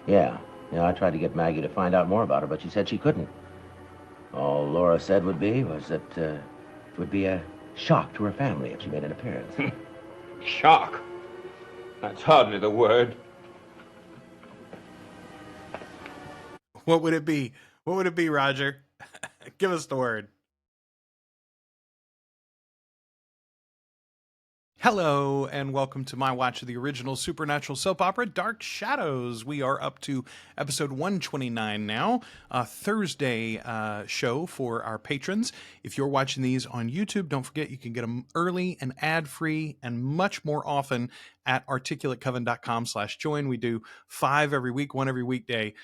Yeah, I tried to get Maggie to find out more about her, but she said she couldn't. All Laura said was that it would be a shock to her family if she made an appearance. Shock? That's hardly the word. What would it be? What would it be, Roger? Give us the word. Hello, and welcome to my watch of the original supernatural soap opera, Dark Shadows. We are up to episode 129 now, a Thursday show for our patrons. If you're watching these on YouTube, don't forget you can get them early and ad-free and much more often at articulatecoven.com/join. We do 5 every week, 1 every weekday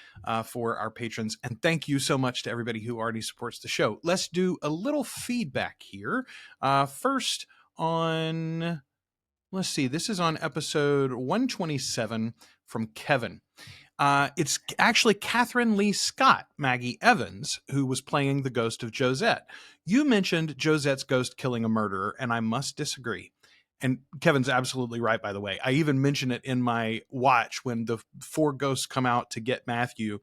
for our patrons. And thank you so much to everybody who already supports the show. Let's do a little feedback here. First on... Let's see. This is on episode 127 from Kevin. It's actually Catherine Lee Scott, Maggie Evans, who was playing the ghost of Josette. You mentioned Josette's ghost killing a murderer, and I must disagree. And Kevin's absolutely right, by the way. I even mention it in my watch when the 4 ghosts come out to get Matthew.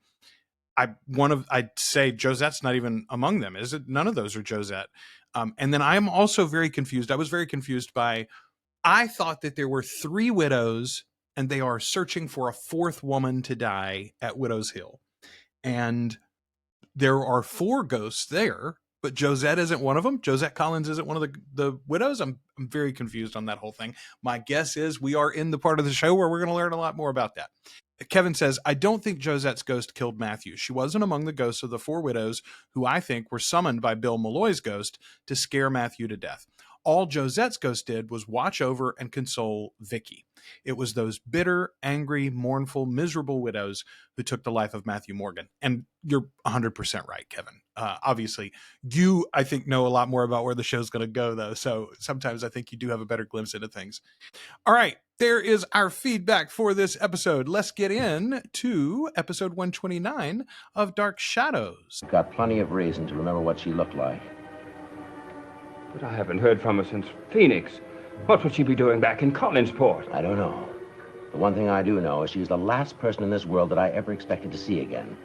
I'd say Josette's not even among them. Is it? None of those are Josette. And then I'm also very confused. I was very confused by... I thought that there were 3 widows and they are searching for a 4th woman to die at Widow's Hill. And there are 4 ghosts there, but Josette isn't one of them. Josette Collins isn't one of the widows. I'm very confused on that whole thing. My guess is we are in the part of the show where we're going to learn a lot more about that. Kevin says, I don't think Josette's ghost killed Matthew. She wasn't among the ghosts of the 4 widows who I think were summoned by Bill Malloy's ghost to scare Matthew to death. All Josette's ghost did was watch over and console Vicky. It was those bitter, angry, mournful, miserable widows who took the life of Matthew Morgan. And you're 100% right, Kevin. Obviously, you, I think, know a lot more about where the show's going to go, though. So sometimes I think you do have a better glimpse into things. All right, there is our feedback for this episode. Let's get in to episode 129 of Dark Shadows. I've got plenty of reason to remember what she looked like. But I haven't heard from her since Phoenix. What would she be doing back in Collinsport? I don't know. The one thing I do know is she's the last person in this world that I ever expected to see again.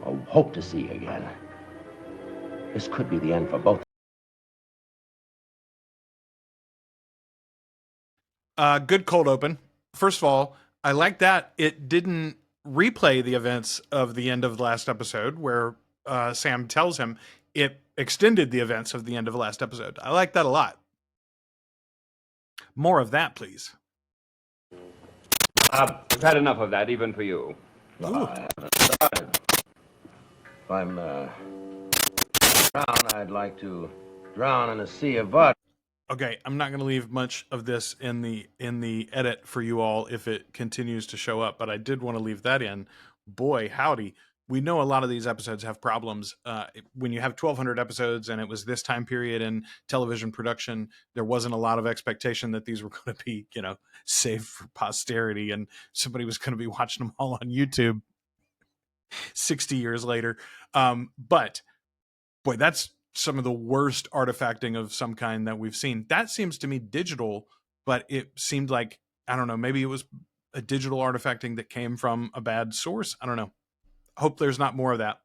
Or hope to see again. This could be the end for both. Good cold open. First of all, I like that it didn't replay the events of the end of the last episode where Sam tells him. It extended the events of the end of the last episode. I like that a lot. More of that, please. I've had enough of that, even for you. No, I haven't started. If I'm drowned, I'd like to drown in a sea of blood. Okay, I'm not going to leave much of this in the edit for you all if it continues to show up, but I did want to leave that in. Boy, howdy. We know a lot of these episodes have problems. When you have 1,200 episodes and it was this time period in television production, there wasn't a lot of expectation that these were going to be, saved for posterity and somebody was going to be watching them all on YouTube 60 years later. But boy, that's some of the worst artifacting of some kind that we've seen. That seems to me digital, but it seemed like, I don't know, maybe it was a digital artifacting that came from a bad source. I don't know. Hope there's not more of that.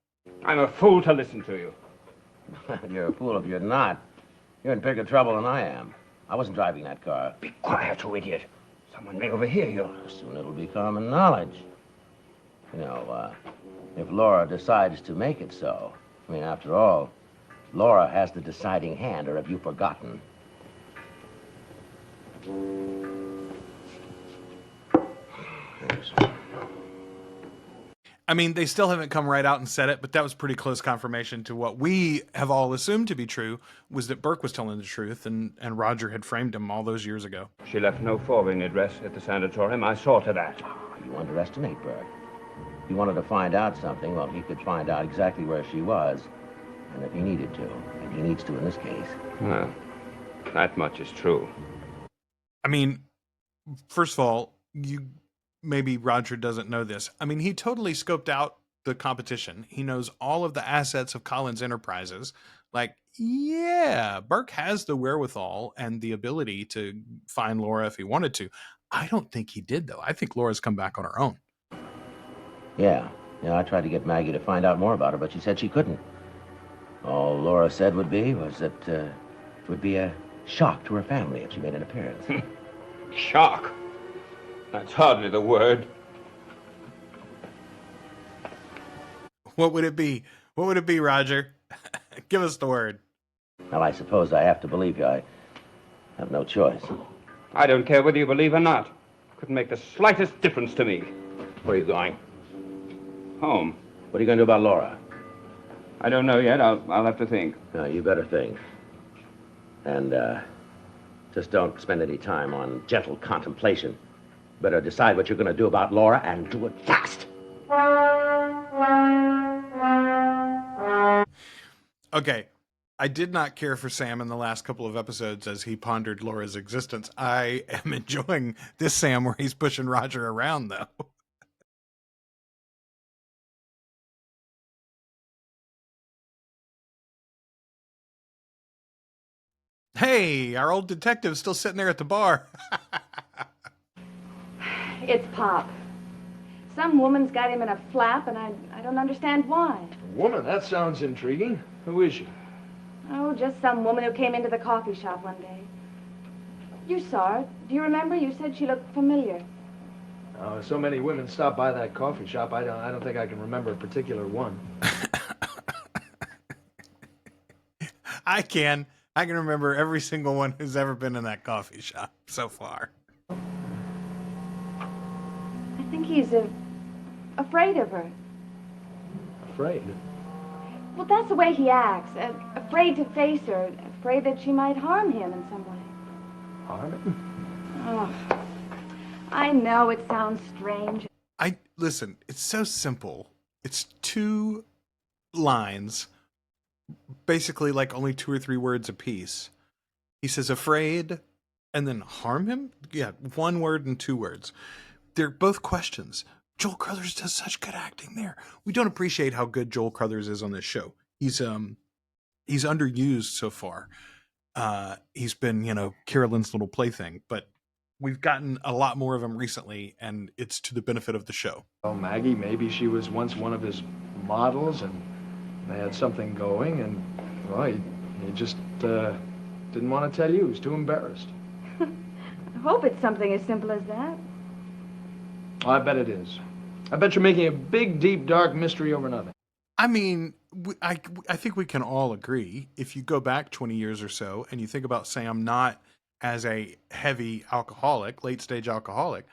I'm a fool to listen to you. You're a fool if you're not. You're in bigger trouble than I am. I wasn't driving that car. Be quiet, you idiot. Someone may overhear you. Soon it'll be common knowledge. If Laura decides to make it so. I mean, after all, Laura has the deciding hand, or have you forgotten? I mean, they still haven't come right out and said it, but that was pretty close confirmation to what we have all assumed to be true, was that Burke was telling the truth, and Roger had framed him all those years ago. She left no forwarding address at the sanatorium. I saw to that. You underestimate Burke. If he wanted to find out something, well, he could find out exactly where she was, and if he needed to, and he needs to in this case. Well, that much is true. I mean, first of all, maybe Roger doesn't know this. I mean, he totally scoped out the competition. He knows all of the assets of Collins Enterprises. Like, yeah, Burke has the wherewithal and the ability to find Laura if he wanted to. I don't think he did, though. I think Laura's come back on her own. Yeah. Yeah, I tried to get Maggie to find out more about her, but she said she couldn't. All Laura said was that it would be a shock to her family if she made an appearance. Shock? That's hardly the word. What would it be? What would it be, Roger? Give us the word. Well, I suppose I have to believe you. I have no choice. I don't care whether you believe or not. Couldn't make the slightest difference to me. Where are you going? Home. What are you going to do about Laura? I don't know yet. I'll have to think. No, you better think. And, just don't spend any time on gentle contemplation. Better decide what you're going to do about Laura and do it fast. Okay. I did not care for Sam in the last couple of episodes as he pondered Laura's existence. I am enjoying this Sam where he's pushing Roger around, though. Hey, our old detective's still sitting there at the bar. It's Pop. Some woman's got him in a flap, and I don't understand why. Woman, that sounds intriguing. Who is she? Oh, just some woman who came into the coffee shop one day. You saw her. Do you remember? You said she looked familiar. Oh, so many women stop by that coffee shop. I don't think I can remember a particular one. I can remember every single one who's ever been in that coffee shop so far. I think he's afraid of her. Afraid? Well, that's the way he acts. Afraid to face her. Afraid that she might harm him in some way. Harm him? Oh, I know it sounds strange. Listen, it's so simple. It's 2 lines, basically like only 2 or 3 words apiece. He says afraid and then harm him? Yeah, 1 word and 2 words. They're both questions. Joel Crothers does such good acting there. We don't appreciate how good Joel Crothers is on this show. He's underused so far. He's been, Carolyn's little plaything, but we've gotten a lot more of him recently, and it's to the benefit of the show. Oh, Maggie, maybe she was once one of his models, and they had something going, and, well, he just didn't want to tell you. He was too embarrassed. I hope it's something as simple as that. Oh, I bet it is. I bet you're making a big, deep, dark mystery over nothing. I mean, I think we can all agree, if you go back 20 years or so and you think about Sam not as a heavy alcoholic, late-stage alcoholic,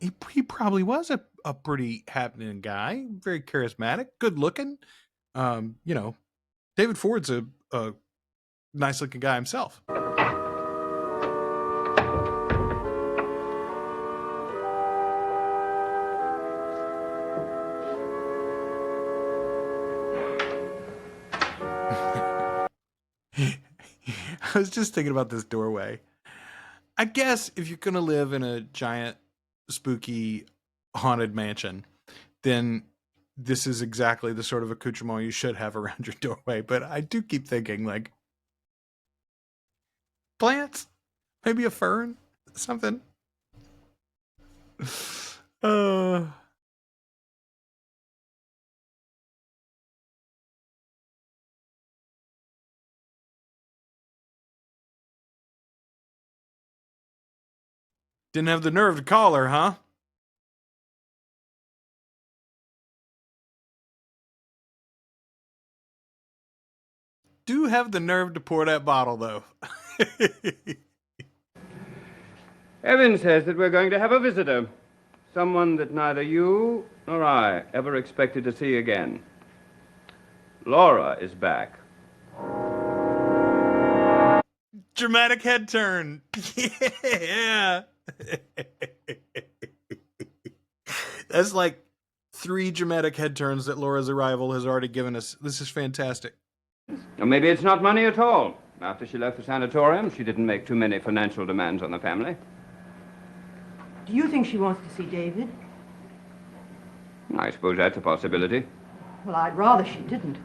he probably was a pretty happening guy, very charismatic, good-looking. David Ford's a nice-looking guy himself. I was just thinking about this doorway. I guess if you're going to live in a giant, spooky, haunted mansion, then this is exactly the sort of accoutrement you should have around your doorway. But I do keep thinking, like, plants? Maybe a fern? Something? Didn't have the nerve to call her, huh? Do have the nerve to pour that bottle, though. Evan says that we're going to have a visitor. Someone that neither you nor I ever expected to see again. Lara is back. Dramatic head turn. Yeah. That's like 3 dramatic head turns that Laura's arrival has already given us. This is fantastic. Or maybe it's not money at all. After she left the sanatorium, she didn't make too many financial demands on the family. Do you think she wants to see David? I suppose that's a possibility. Well, I'd rather she didn't.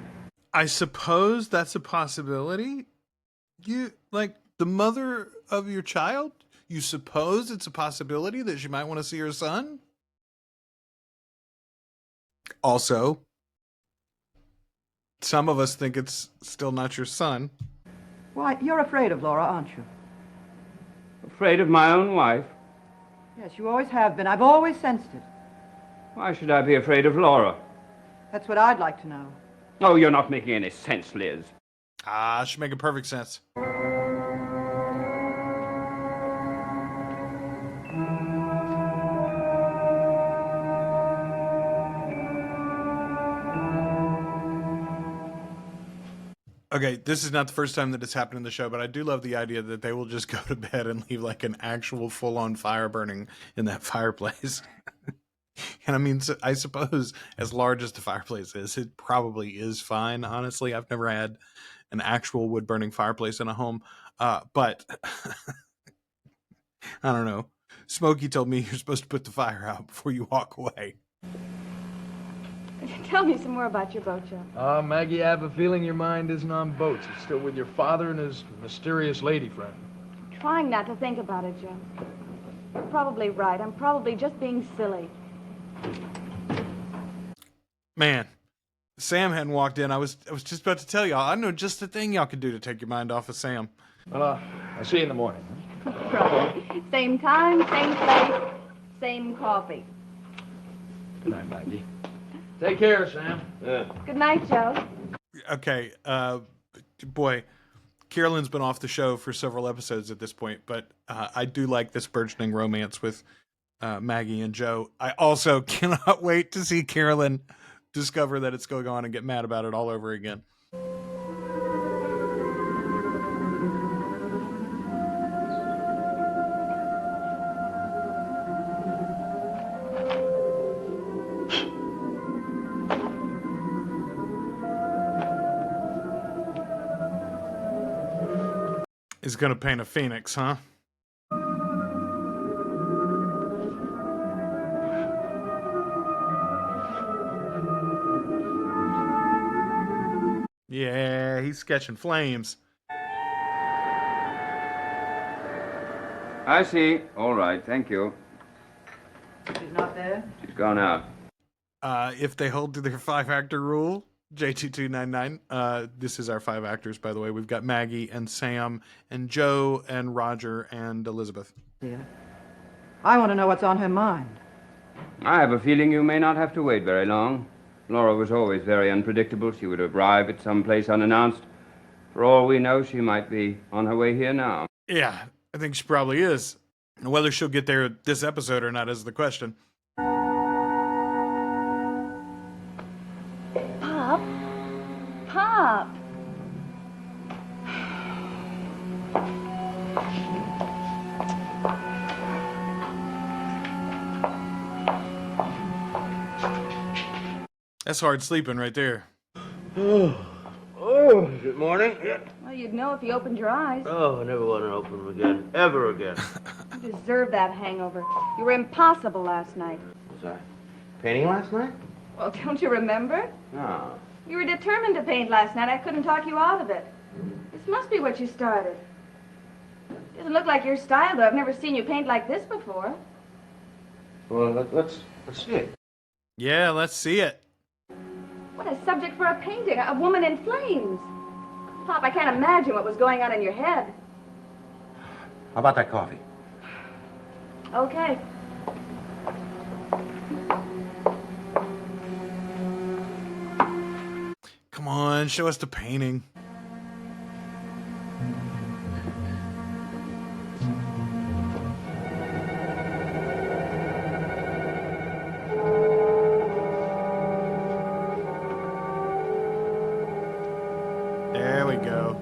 I suppose that's a possibility. You, like, the mother of your child, you suppose it's a possibility that she might want to see her son? Also, some of us think it's still not your son. Why, you're afraid of Laura, aren't you? Afraid of my own wife? Yes, you always have been. I've always sensed it. Why should I be afraid of Laura? That's what I'd like to know. Oh, you're not making any sense, Liz. Should make perfect sense. Okay, this is not the first time that it's happened in the show, but I do love the idea that they will just go to bed and leave like an actual full-on fire burning in that fireplace. And I mean, I suppose as large as the fireplace is, it probably is fine. Honestly, I've never had an actual wood-burning fireplace in a home. But I don't know. Smokey told me you're supposed to put the fire out before you walk away. Tell me some more about your boat, Joe. Maggie, I have a feeling your mind isn't on boats. It's still with your father and his mysterious lady friend. I'm trying not to think about it, Joe. You're probably right. I'm probably just being silly. Man, Sam hadn't walked in. I was just about to tell y'all. I know just the thing y'all could do to take your mind off of Sam. Well, I'll see you in the morning. Right. Same time, same place, same coffee. Good night, Maggie. Take care, Sam. Good night, Joe. Okay, boy, Carolyn's been off the show for several episodes at this point, but I do like this burgeoning romance with Maggie and Joe. I also cannot wait to see Keryn discover that it's going on and get mad about it all over again. Is going to paint a phoenix, huh? Yeah, he's sketching flames. I see. All right, thank you. She's not there? She's gone out. If they hold to their 5-actor rule, J2299, this is our 5 actors, by the way. We've got Maggie and Sam and Joe and Roger and Elizabeth. Yeah. I want to know what's on her mind. I have a feeling you may not have to wait very long. Laura was always very unpredictable. She would arrive at some place unannounced. For all we know, she might be on her way here now. Yeah, I think she probably is. Whether she'll get there this episode or not is the question. Pop? Pop! That's hard sleeping right there. Oh, good morning. Well, you'd know if you opened your eyes. Oh, I never want to open them again. Ever again. You deserve that hangover. You were impossible last night. Was I painting last night? Well, don't you remember? No. You were determined to paint last night. I couldn't talk you out of it. This must be what you started. Doesn't look like your style, though. I've never seen you paint like this before. Well, let's see it. Yeah, let's see it. What a subject for a painting. A woman in flames. Pop, I can't imagine what was going on in your head. How about that coffee? Okay. Come on, show us the painting. There we go.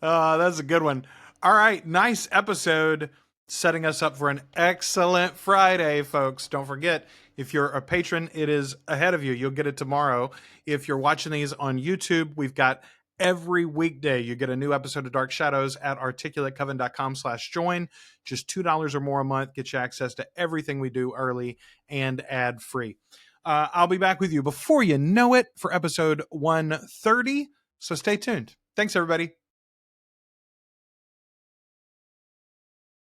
Oh, that's a good one. All right, nice episode, setting us up for an excellent Friday, folks. Don't forget, if you're a patron, it is ahead of you. You'll get it tomorrow. If you're watching these on YouTube, we've got every weekday. You get a new episode of Dark Shadows at articulatecoven.com/join. Just $2 or more a month gets you access to everything we do early and ad-free. I'll be back with you before you know it for episode 130. So stay tuned. Thanks, everybody.